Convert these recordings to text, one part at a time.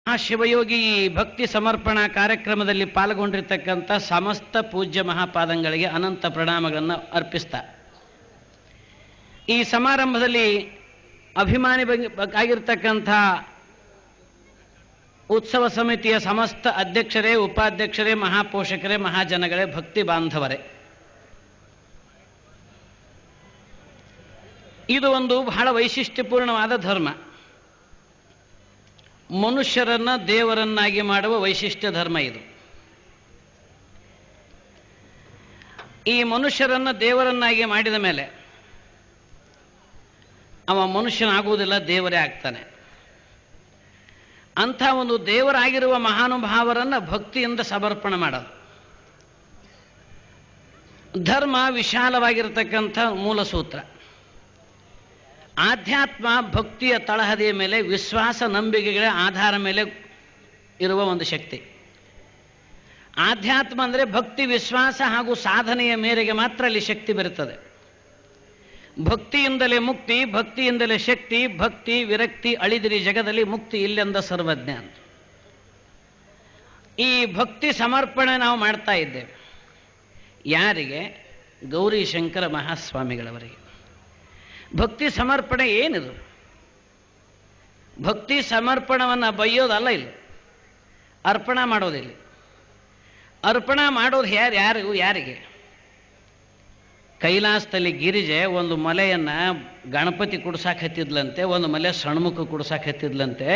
ಶಿವಯೋಗಿ ಭಕ್ತಿ ಸಮರ್ಪಣಾ ಕಾರ್ಯಕ್ರಮದಲ್ಲಿ ಪಾಲ್ಗೊಂಡಿರ್ತಕ್ಕಂಥ ಸಮಸ್ತ ಪೂಜ್ಯ ಮಹಾಪಾದಂಗಳಿಗೆ ಅನಂತ ಪ್ರಣಾಮಗಳನ್ನು ಅರ್ಪಿಸ್ತಾ ಈ ಸಮಾರಂಭದಲ್ಲಿ ಅಭಿಮಾನಿ ಆಗಿರ್ತಕ್ಕಂಥ ಉತ್ಸವ ಸಮಿತಿಯ ಸಮಸ್ತ ಅಧ್ಯಕ್ಷರೇ, ಉಪಾಧ್ಯಕ್ಷರೇ, ಮಹಾಪೋಷಕರೇ, ಮಹಾಜನಗಳೇ, ಭಕ್ತಿ ಬಾಂಧವರೇ, ಇದು ಒಂದು ಬಹಳ ವೈಶಿಷ್ಟ್ಯಪೂರ್ಣವಾದ ಧರ್ಮ. ಮನುಷ್ಯರನ್ನ ದೇವರನ್ನಾಗಿ ಮಾಡುವ ವೈಶಿಷ್ಟ್ಯ ಧರ್ಮ ಇದು. ಈ ಮನುಷ್ಯರನ್ನ ದೇವರನ್ನಾಗಿ ಮಾಡಿದ ಮೇಲೆ ಅವ ಮನುಷ್ಯನಾಗುವುದಿಲ್ಲ, ದೇವರೇ ಆಗ್ತಾನೆ. ಅಂಥ ಒಂದು ದೇವರಾಗಿರುವ ಮಹಾನುಭಾವರನ್ನ ಭಕ್ತಿಯಿಂದ ಸಮರ್ಪಣೆ ಮಾಡೋದು. ಧರ್ಮ ವಿಶಾಲವಾಗಿರತಕ್ಕಂಥ ಮೂಲ ಸೂತ್ರ. ಆಧ್ಯಾತ್ಮ ಭಕ್ತಿಯ ತಳಹದಿಯ ಮೇಲೆ, ವಿಶ್ವಾಸ ನಂಬಿಕೆಗಳ ಆಧಾರ ಮೇಲೆ ಇರುವ ಒಂದು ಶಕ್ತಿ. ಆಧ್ಯಾತ್ಮ ಅಂದರೆ ಭಕ್ತಿ, ವಿಶ್ವಾಸ ಹಾಗೂ ಸಾಧನೆಯ ಮೇರೆಗೆ ಮಾತ್ರ ಅಲ್ಲಿ ಶಕ್ತಿ ಬರುತ್ತದೆ. ಭಕ್ತಿಯಿಂದಲೇ ಮುಕ್ತಿ, ಭಕ್ತಿಯಿಂದಲೇ ಶಕ್ತಿ. ಭಕ್ತಿ ವಿರಕ್ತಿ ಅಳಿದಿರಿ ಜಗದಲ್ಲಿ, ಮುಕ್ತಿ ಇಲ್ಲೆಂದ ಸರ್ವಜ್ಞ. ಈ ಭಕ್ತಿ ಸಮರ್ಪಣೆ ನಾವು ಮಾಡ್ತಾ ಇದ್ದೇವೆ. ಯಾರಿಗೆ? ಗೌರಿಶಂಕರ ಮಹಾಸ್ವಾಮಿಗಳವರಿಗೆ. ಭಕ್ತಿ ಸಮರ್ಪಣೆ ಏನಿದು? ಭಕ್ತಿ ಸಮರ್ಪಣವನ್ನು ಬೈಯೋದಲ್ಲ, ಇಲ್ಲಿ ಅರ್ಪಣ ಮಾಡೋದಿಲ್ಲ. ಅರ್ಪಣ ಮಾಡೋದು ಯಾರಿಗೆ? ಕೈಲಾಸದಲ್ಲಿ ಗಿರಿಜೆ ಒಂದು ಮಲೆಯನ್ನು ಗಣಪತಿ ಕುಡ್ಸಾಕತ್ತಿದ್ಲಂತೆ, ಒಂದು ಮಲೆ ಸಣ್ಮುಖ ಕುಡ್ಸಾಕತ್ತಿದ್ಲಂತೆ.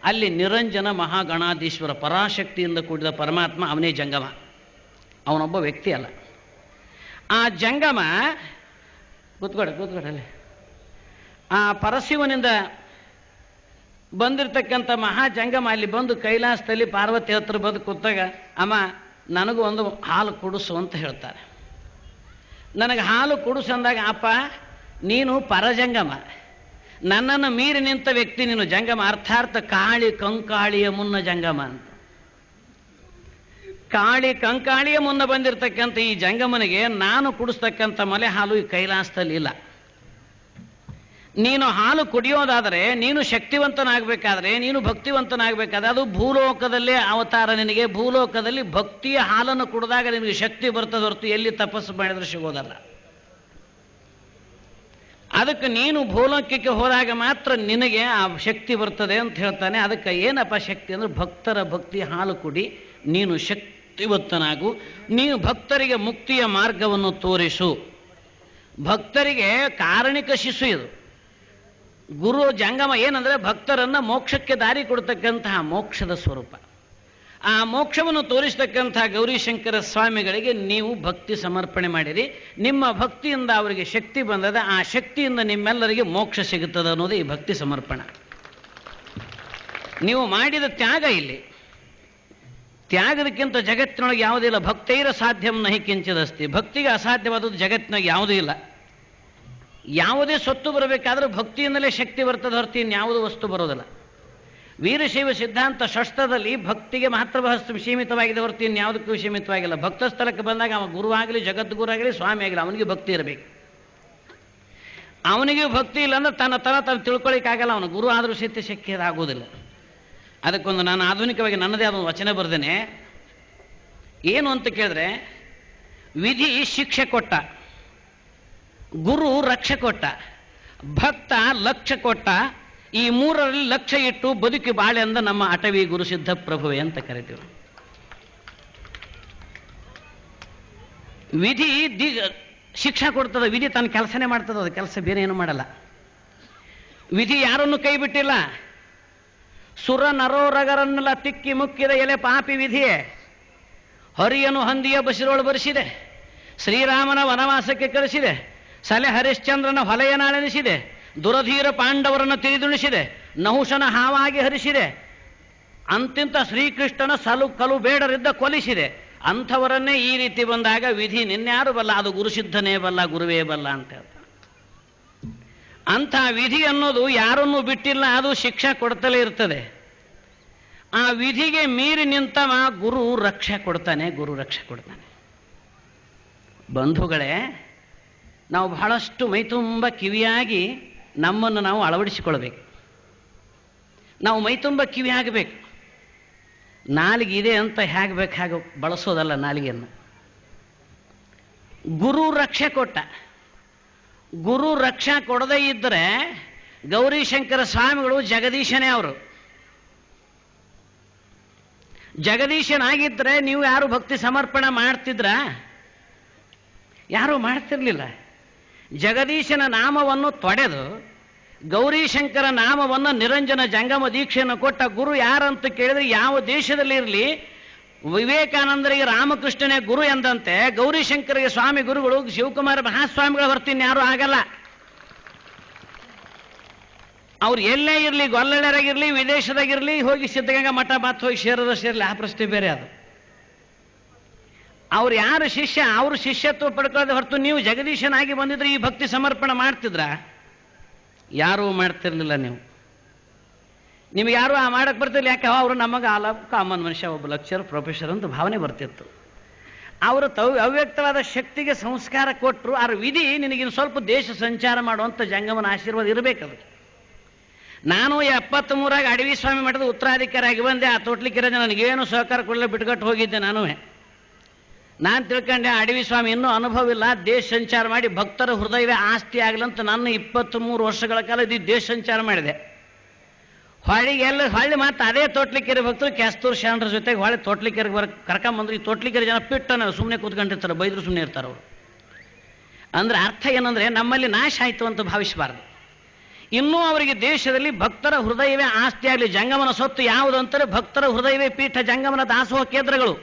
ಅಲ್ಲಿ ನಿರಂಜನ ಮಹಾಗಣಾಧೀಶ್ವರ ಪರಾಶಕ್ತಿಯಿಂದ ಕೂಡಿದ ಪರಮಾತ್ಮ, ಅವನೇ ಜಂಗಮ. ಅವನೊಬ್ಬ ವ್ಯಕ್ತಿ ಅಲ್ಲ. ಆ ಜಂಗಮ ಕೂತ್ಕೊಡಲ್ಲಿ ಆ ಪರಶಿವನಿಂದ ಬಂದಿರತಕ್ಕಂಥ ಮಹಾಜಂಗಮ ಅಲ್ಲಿ ಬಂದು ಕೈಲಾಸದಲ್ಲಿ ಪಾರ್ವತಿ ಹತ್ರ ಬಂದು ಕೂತಾಗ, ಅಮ್ಮ ನನಗೂ ಒಂದು ಹಾಲು ಕುಡಿಸು ಅಂತ ಹೇಳ್ತಾರೆ. ನನಗೆ ಹಾಲು ಕುಡಿಸು ಅಂದಾಗ, ಅಪ್ಪ ನೀನು ಪರಜಂಗಮ, ನನ್ನನ್ನು ಮೀರಿ ನಿಂತ ವ್ಯಕ್ತಿ ನೀನು ಜಂಗಮ. ಅರ್ಥಾರ್ಥ ಕಾಳಿ ಕಂಕಾಳಿಯ ಮುನ್ನ ಜಂಗಮ ಅಂತ. ಕಾಳಿ ಕಂಕಾಳಿಯ ಮುನ್ನ ಬಂದಿರತಕ್ಕಂಥ ಈ ಜಂಗಮನಿಗೆ ನಾನು ಕುಡಿಸ್ತಕ್ಕಂಥ ಮಲೆ ಹಾಲು ಈ ಕೈಲಾಸದಲ್ಲಿ ಇಲ್ಲ. ನೀನು ಹಾಲು ಕುಡಿಯೋದಾದರೆ, ನೀನು ಶಕ್ತಿವಂತನಾಗಬೇಕಾದ್ರೆ, ನೀನು ಭಕ್ತಿವಂತನಾಗಬೇಕಾದ್ರೆ, ಅದು ಭೂಲೋಕದಲ್ಲೇ ಅವತಾರ ನಿನಗೆ. ಭೂಲೋಕದಲ್ಲಿ ಭಕ್ತಿಯ ಹಾಲನ್ನು ಕುಡಿದಾಗ ನಿನಗೆ ಶಕ್ತಿ ಬರ್ತದೆ ಹೊರತು ಎಲ್ಲಿ ತಪಸ್ಸು ಮಾಡಿದ್ರೆ ಸಿಗೋದಲ್ಲ. ಅದಕ್ಕೆ ನೀನು ಭೂಲೋಕಕ್ಕೆ ಹೋದಾಗ ಮಾತ್ರ ನಿನಗೆ ಆ ಶಕ್ತಿ ಬರ್ತದೆ ಅಂತ ಹೇಳ್ತಾನೆ. ಅದಕ್ಕೆ ಏನಪ್ಪ ಶಕ್ತಿ ಅಂದರೆ, ಭಕ್ತರ ಭಕ್ತಿ ಹಾಲು ಕುಡಿ, ನೀನು ಶಕ್ತಿವಂತನಾಗು, ನೀನು ಭಕ್ತರಿಗೆ ಮುಕ್ತಿಯ ಮಾರ್ಗವನ್ನು ತೋರಿಸು. ಭಕ್ತರಿಗೆ ಕಾರಣಿಕ ಶಿಶು ಇದು. ಗುರು ಜಂಗಮ ಏನಂದರೆ ಭಕ್ತರನ್ನು ಮೋಕ್ಷಕ್ಕೆ ದಾರಿ ಕೊಡ್ತಕ್ಕಂತಹ ಮೋಕ್ಷದ ಸ್ವರೂಪ. ಆ ಮೋಕ್ಷವನ್ನು ತೋರಿಸ್ತಕ್ಕಂಥ ಗೌರಿಶಂಕರ ಸ್ವಾಮಿಗಳಿಗೆ ನೀವು ಭಕ್ತಿ ಸಮರ್ಪಣೆ ಮಾಡಿರಿ. ನಿಮ್ಮ ಭಕ್ತಿಯಿಂದ ಅವರಿಗೆ ಶಕ್ತಿ ಬಂದದ, ಆ ಶಕ್ತಿಯಿಂದ ನಿಮ್ಮೆಲ್ಲರಿಗೆ ಮೋಕ್ಷ ಸಿಗುತ್ತದೆ ಅನ್ನೋದು ಈ ಭಕ್ತಿ ಸಮರ್ಪಣೆ. ನೀವು ಮಾಡಿದ ತ್ಯಾಗ ಇಲ್ಲಿ. ತ್ಯಾಗದಕ್ಕಿಂತ ಜಗತ್ತಿನೊಳಗೆ ಯಾವುದಿಲ್ಲ. ಭಕ್ತೈರ ಸಾಧ್ಯಂ ನಹಿ ಕಿಂಚಿದಸ್ತಿ. ಭಕ್ತಿಗೆ ಅಸಾಧ್ಯವಾದದ್ದು ಜಗತ್ತಿನಾಗ ಯಾವುದೂ ಇಲ್ಲ. ಯಾವುದೇ ಸೊತ್ತು ಬರಬೇಕಾದ್ರೂ ಭಕ್ತಿಯಿಂದಲೇ ಶಕ್ತಿ ಬರ್ತದೆ ಹೊರತು ಇನ್ಯಾವುದೂ ವಸ್ತು ಬರೋದಿಲ್ಲ. ವೀರಶೈವ ಸಿದ್ಧಾಂತ ಷಷ್ಠದಲ್ಲಿ ಭಕ್ತಿಗೆ ಮಾತ್ರ ಸೀಮಿತವಾಗಿದೆ ಹೊರತು ಇನ್ಯಾವುದಕ್ಕೂ ಸೀಮಿತವಾಗಿಲ್ಲ. ಭಕ್ತ ಸ್ಥಳಕ್ಕೆ ಬಂದಾಗ ಅವ ಗುರುವಾಗಲಿ, ಜಗದ್ಗುರು ಆಗಲಿ, ಸ್ವಾಮಿ ಆಗಲಿ, ಅವನಿಗೆ ಭಕ್ತಿ ಇರಬೇಕು. ಅವನಿಗೂ ಭಕ್ತಿ ಇಲ್ಲ ಅಂದ್ರೆ ತನ್ನ ತಿಳ್ಕೊಳ್ಳಿಕ್ಕಾಗಲ್ಲ. ಅವನು ಗುರು ಆದರೂ ಸಹಿತ ಶಕ್ತಿ ಆಗೋದಿಲ್ಲ. ಅದಕ್ಕೊಂದು ನಾನು ಆಧುನಿಕವಾಗಿ ನನ್ನದೇ ಆದ ವಚನ ಬರೆದೇನೆ. ಏನು ಅಂತ ಕೇಳಿದ್ರೆ, ವಿಧಿ ಶಿಕ್ಷೆ ಕೊಟ್ಟ, ಗುರು ರಕ್ಷೆ ಕೊಟ್ಟ, ಭಕ್ತ ಲಕ್ಷ್ಯ ಕೊಟ್ಟ. ಈ ಮೂರರಲ್ಲಿ ಲಕ್ಷ್ಯ ಇಟ್ಟು ಬದುಕಿ ಬಾಳೆ ಅಂದ ನಮ್ಮ ಅಟವಿ ಗುರು ಸಿದ್ಧ ಪ್ರಭುವೆ ಅಂತ ಕರಿತೀವಿ. ವಿಧಿ ಶಿಕ್ಷೆ ಕೊಡ್ತದೆ, ವಿಧಿ ತನ್ನ ಕೆಲಸನೇ ಮಾಡ್ತದೆ. ಅದು ಕೆಲಸ ಬೇರೆ ಏನು ಮಾಡಲ್ಲ. ವಿಧಿ ಯಾರನ್ನು ಕೈ ಬಿಟ್ಟಿಲ್ಲ. ಸುರ ನರೋರಗರನ್ನೆಲ್ಲ ತಿಕ್ಕಿ ಮುಕ್ಕಿದ ಎಲೆ ಪಾಪಿ ವಿಧಿಯೇ, ಹರಿಯನು ಹಂದಿಯ ಬಸಿರೋಳು ಬರೆಸಿದೆ, ಶ್ರೀರಾಮನ ವನವಾಸಕ್ಕೆ ಕಳಿಸಿದೆ, ಸಲೆ ಹರಿಶ್ಚಂದ್ರನ ಹೊಲೆಯನಾಳೆನಿಸಿದೆ, ದುರಧೀರ ಪಾಂಡವರನ್ನು ತಿಳಿದುಣಿಸಿದೆ, ನಹುಶನ ಹಾವಾಗಿ ಹರಿಸಿದೆ, ಅಂತಿಂತ ಶ್ರೀಕೃಷ್ಣನ ಕಲು ಬೇಡರಿದ್ದ ಕೊಲಿಸಿದೆ. ಅಂಥವರನ್ನೇ ಈ ರೀತಿ ಬಂದಾಗ ವಿಧಿ ನಿನ್ಯಾರು ಬಲ್ಲ, ಅದು ಗುರುಸಿದ್ಧನೇ ಬಲ್ಲ, ಗುರುವೇ ಬಲ್ಲ ಅಂತ ಹೇಳ್ತಾರೆ. ಅಂಥ ವಿಧಿ ಅನ್ನೋದು ಯಾರನ್ನೂ ಬಿಟ್ಟಿಲ್ಲ, ಅದು ಶಿಕ್ಷೆ ಕೊಡ್ತಲೇ ಇರ್ತದೆ. ಆ ವಿಧಿಗೆ ಮೀರಿ ನಿಂತವ ಗುರು ರಕ್ಷೆ ಕೊಡ್ತಾನೆ, ಗುರು ರಕ್ಷೆ ಕೊಡ್ತಾನೆ. ಬಂಧುಗಳೇ, ನಾವು ಬಹಳಷ್ಟು ಮೈತುಂಬ ಕಿವಿಯಾಗಿ ನಮ್ಮನ್ನು ನಾವು ಅಳವಡಿಸಿಕೊಳ್ಬೇಕು. ನಾವು ಮೈತುಂಬ ಕಿವಿ ಆಗಬೇಕು. ನಾಲಿಗೆ ಇದೆ ಅಂತ ಹೇಗೆ ಬೇಕು ಹಾಗೆ ಬಳಸೋದಲ್ಲ ನಾಲಿಗೆಯನ್ನು. ಗುರು ರಕ್ಷೆ ಕೊಟ್ಟ. ಗುರು ರಕ್ಷಾ ಕೊಡದೇ ಇದ್ದರೆ ಗೌರಿಶಂಕರ ಸ್ವಾಮಿಗಳು ಜಗದೀಶನೇ ಅವರು. ಜಗದೀಶನಾಗಿದ್ದರೆ ನೀವು ಯಾರು ಭಕ್ತಿ ಸಮರ್ಪಣೆ ಮಾಡ್ತಿದ್ರ? ಯಾರೂ ಮಾಡ್ತಿರ್ಲಿಲ್ಲ. ಜಗದೀಶನ ನಾಮವನ್ನು ತೊಡೆದು ಗೌರಿಶಂಕರ ನಾಮವನ್ನು ನಿರಂಜನ ಜಂಗಮ ದೀಕ್ಷೆಯನ್ನು ಕೊಟ್ಟ ಗುರು ಯಾರಂತ ಕೇಳಿದ್ರೆ ಯಾವ ದೇಶದಲ್ಲಿ ಇರಲಿ, ವಿವೇಕಾನಂದರಿಗೆ ರಾಮಕೃಷ್ಣನೇ ಗುರು ಎಂದಂತೆ ಗೌರಿಶಂಕರಿಗೆ ಸ್ವಾಮಿ ಗುರುಗಳು ಶಿವಕುಮಾರ ಮಹಾಸ್ವಾಮಿಗಳ ಹೊರತಿನ ಯಾರು ಆಗಲ್ಲ. ಅವ್ರು ಎಲ್ಲೇ ಇರಲಿ, ಗೊಲ್ಲಳರಾಗಿರಲಿ, ವಿದೇಶದಾಗಿರಲಿ, ಹೋಗಿ ಸಿದ್ಧಗಂಗಾ ಮಠ ಮಾತು ಹೋಗಿ ಸೇರಲಿ, ಆ ಪ್ರಶ್ನೆ ಬೇರೆ ಅದು. ಅವ್ರು ಯಾರು ಶಿಷ್ಯ, ಅವರು ಶಿಷ್ಯತ್ವ ಪಡ್ಕೊಳ್ಳೋದು ಹೊರತು ನೀವು ಜಗದೀಶನಾಗಿ ಬಂದಿದ್ರೆ ಈ ಭಕ್ತಿ ಸಮರ್ಪಣೆ ಮಾಡ್ತಿದ್ರ? ಯಾರೂ ಮಾಡ್ತಿರ್ಲಿಲ್ಲ. ನಿಮಗೆ ಯಾರು ಆ ಮಾಡಕ್ಕೆ ಬರ್ತಿರ್ಲಿಲ್ಲ. ಯಾಕೆ? ಅವರು ನಮಗೆ ಕಾಮನ್ ಮನುಷ್ಯ, ಒಬ್ಬ ಲೆಕ್ಚರ್ ಪ್ರೊಫೆಸರ್ ಅಂತ ಭಾವನೆ ಬರ್ತಿತ್ತು. ಅವರು ಅವ್ಯಕ್ತವಾದ ಶಕ್ತಿಗೆ ಸಂಸ್ಕಾರ ಕೊಟ್ಟರು. ಆ ವಿಧಿ ನಿನಗಿನ್ನು ಸ್ವಲ್ಪ ದೇಶ ಸಂಚಾರ ಮಾಡುವಂಥ ಜಂಗಮನ ಆಶೀರ್ವಾದ ಇರಬೇಕದು. ನಾನು 73 ಅಡವಿ ಸ್ವಾಮಿ ಮಠದ ಉತ್ತರಾಧಿಕಾರಿಯಾಗಿ ಬಂದೆ. ಆ ತೋಟ್ಲಿಕೆರೆ ನನಗೇನು ಸಹಕಾರ ಕೊಡಲು ಬಿಟ್ಕೊಟ್ಟು ಹೋಗಿದ್ದೆ. ನಾನು ತಿಳ್ಕೊಂಡೆ ಅಡವಿ ಸ್ವಾಮಿ ಇನ್ನೂ ಅನುಭವ ಇಲ್ಲ, ದೇಶ ಸಂಚಾರ ಮಾಡಿ ಭಕ್ತರ ಹೃದಯವೇ ಆಸ್ತಿ ಆಗಲಂತ ನನ್ನ 23 ವರ್ಷಗಳ ಕಾಲ ಇದು ದೇಶ ಸಂಚಾರ ಮಾಡಿದೆ. ಹೊಳ್ಳಿ ಮತ್ತೆ ಅದೇ ತೋಟ್ಲಿಕೆರೆ ಭಕ್ತರು ಕ್ಯಾಸ್ತೂರ್ ಶಾಂಡ್ರ ಜೊತೆಗೆ ಹೊಳೆ ತೋಟ್ಲಿಕೆರೆಗೆ ಕರ್ಕೊಂಬಂದ್ರು. ಈ ತೋಟ್ಲಿಕೆರೆ ಜನ ಪಿಟ್ಟನ ಸುಮ್ಮನೆ ಕೂತ್ಕೊಂಡಿರ್ತಾರೆ, ಬೈದ್ರು ಸುಮ್ಮನೆ ಇರ್ತಾರೆ ಅವರು. ಅಂದ್ರೆ ಅರ್ಥ ಏನಂದ್ರೆ ನಮ್ಮಲ್ಲಿ ನಾಶ ಆಯಿತು ಅಂತ ಭಾವಿಸಬಾರ್ದು. ಇನ್ನೂ ಅವರಿಗೆ ದೇಶದಲ್ಲಿ ಭಕ್ತರ ಹೃದಯವೇ ಆಸ್ತಿ ಆಗಲಿ. ಜಂಗಮನ ಸೊತ್ತು ಯಾವುದು ಅಂತಾರೆ? ಭಕ್ತರ ಹೃದಯವೇ ಪೀಠ, ಜಂಗಮನ ದಾಸೋಹ ಕೇಂದ್ರಗಳು.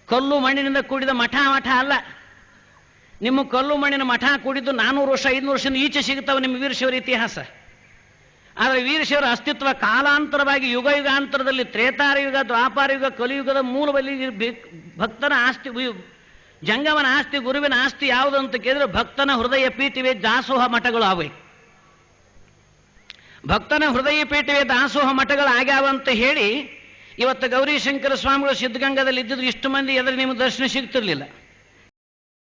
ಕಲ್ಲು ಮಣ್ಣಿನಿಂದ ಕೂಡಿದ ಮಠ ಅಲ್ಲ. ನಿಮ್ಮ ಕಲ್ಲು ಮಣ್ಣಿನ ಮಠ ಕೂಡಿದ್ದು 400 ವರ್ಷ 500 ವರ್ಷದಿಂದ ಈಚೆ ಸಿಗುತ್ತವೆ ನಿಮ್ಮ ವೀರಶೈವರ ಇತಿಹಾಸ. ಆದರೆ ವೀರಶೈವರ ಅಸ್ತಿತ್ವ ಕಾಲಾಂತರವಾಗಿ ಯುಗಾಂತರದಲ್ಲಿ ತ್ರೇತಾರಯುಗ, ದ್ವಾಪಾರಯುಗ, ಕಲಿಯುಗದ ಮೂಲದಲ್ಲಿ ಭಕ್ತನ ಆಸ್ತಿ, ಜಂಗಮನ ಆಸ್ತಿ, ಗುರುವಿನ ಆಸ್ತಿ ಯಾವುದು ಅಂತ ಕೇಳಿದ್ರೆ ಭಕ್ತನ ಹೃದಯ ಪೀಠವೇ ದಾಸೋಹ ಮಠಗಳು ಅವೆ. ಭಕ್ತನ ಹೃದಯ ಪೀಠವೇ ದಾಸೋಹ ಮಠಗಳು ಆಗ್ಯಾವಂತ ಹೇಳಿ ಇವತ್ತು ಗೌರಿಶಂಕರ ಸ್ವಾಮಿಗಳು ಸಿದ್ಧಗಂಗಾದಲ್ಲಿ ಇದ್ದಿದ್ರು ಇಷ್ಟು ಮಂದಿ ಎದುರು ನಿಮಗೆ ದರ್ಶನ ಸಿಗ್ತಿರ್ಲಿಲ್ಲ.